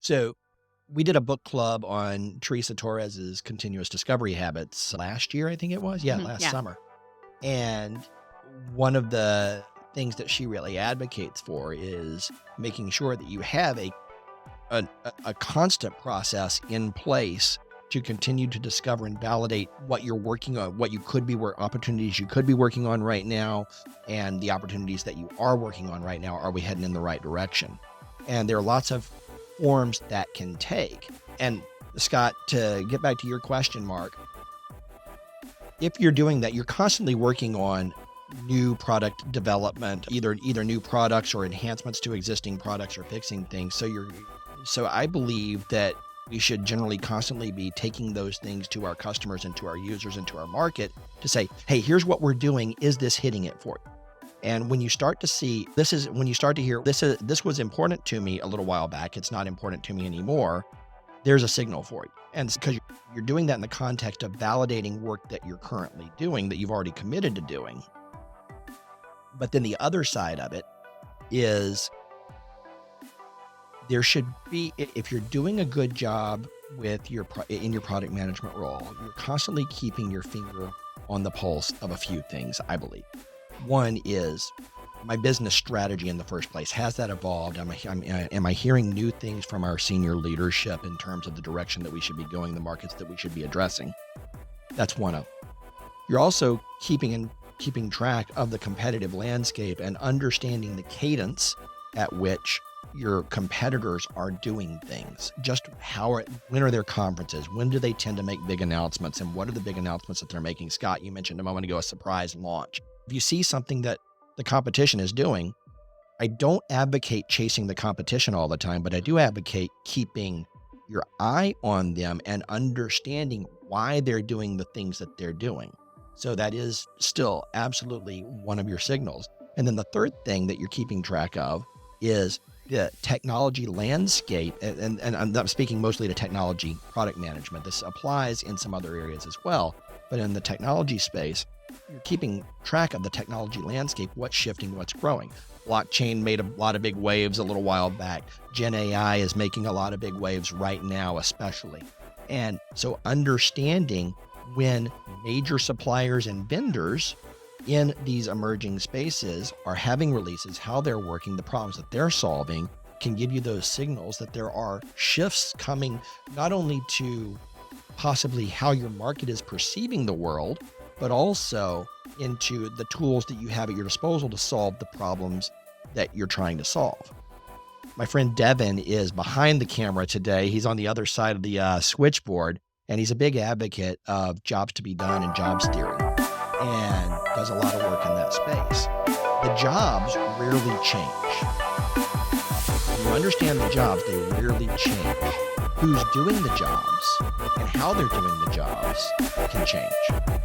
So we did a book club on Teresa Torres's continuous discovery habits last year, I think it was. Yeah, Mhm, last yeah. summer. And one of the things that she really advocates for is making sure that you have a constant process in place to continue to discover and validate what you're working on, what you could be where opportunities you could be working on right now, and the opportunities that you are working on right now. Are we heading in the right direction? And there are lots of forms that can take. And Scott, to get back to your question, Mark, if you're doing that, you're constantly working on new product development, either new products or enhancements to existing products or fixing things. So I believe that we should generally constantly be taking those things to our customers and to our users and to our market to say, hey, here's what we're doing. Is this hitting it for you? And when you start to see this is when you start to hear this was important to me a little while back, it's not important to me anymore, there's a signal for you. And it's because you're doing that in the context of validating work that you're currently doing, that you've already committed to doing. But then the other side of it is there should be, if you're doing a good job with in your product management role, you're constantly keeping your finger on the pulse of a few things, I believe. One is my business strategy in the first place. Has that evolved? Am I hearing new things from our senior leadership in terms of the direction that we should be going, the markets that we should be addressing? That's one of them. You're also keeping track of the competitive landscape and understanding the cadence at which your competitors are doing things. Just when are their conferences? When do they tend to make big announcements? And what are the big announcements that they're making? Scott, you mentioned a moment ago, a surprise launch. If you see something that the competition is doing, I don't advocate chasing the competition all the time, but I do advocate keeping your eye on them and understanding why they're doing the things that they're doing. So that is still absolutely one of your signals. And then the third thing that you're keeping track of is the technology landscape. And I'm speaking mostly to technology product management. This applies in some other areas as well. But in the technology space, you're keeping track of the technology landscape, what's shifting, what's growing. Blockchain made a lot of big waves a little while back. Gen AI is making a lot of big waves right now, especially. And so understanding when major suppliers and vendors in these emerging spaces are having releases, how they're working, the problems that they're solving, can give you those signals that there are shifts coming, not only to possibly how your market is perceiving the world, but also into the tools that you have at your disposal to solve the problems that you're trying to solve. My friend Devin is behind the camera today. He's on the other side of the switchboard, and he's a big advocate of jobs to be done and jobs theory, and does a lot of work in that space. The jobs rarely change. When you understand the jobs, they rarely change. Who's doing the jobs and how they're doing the jobs can change.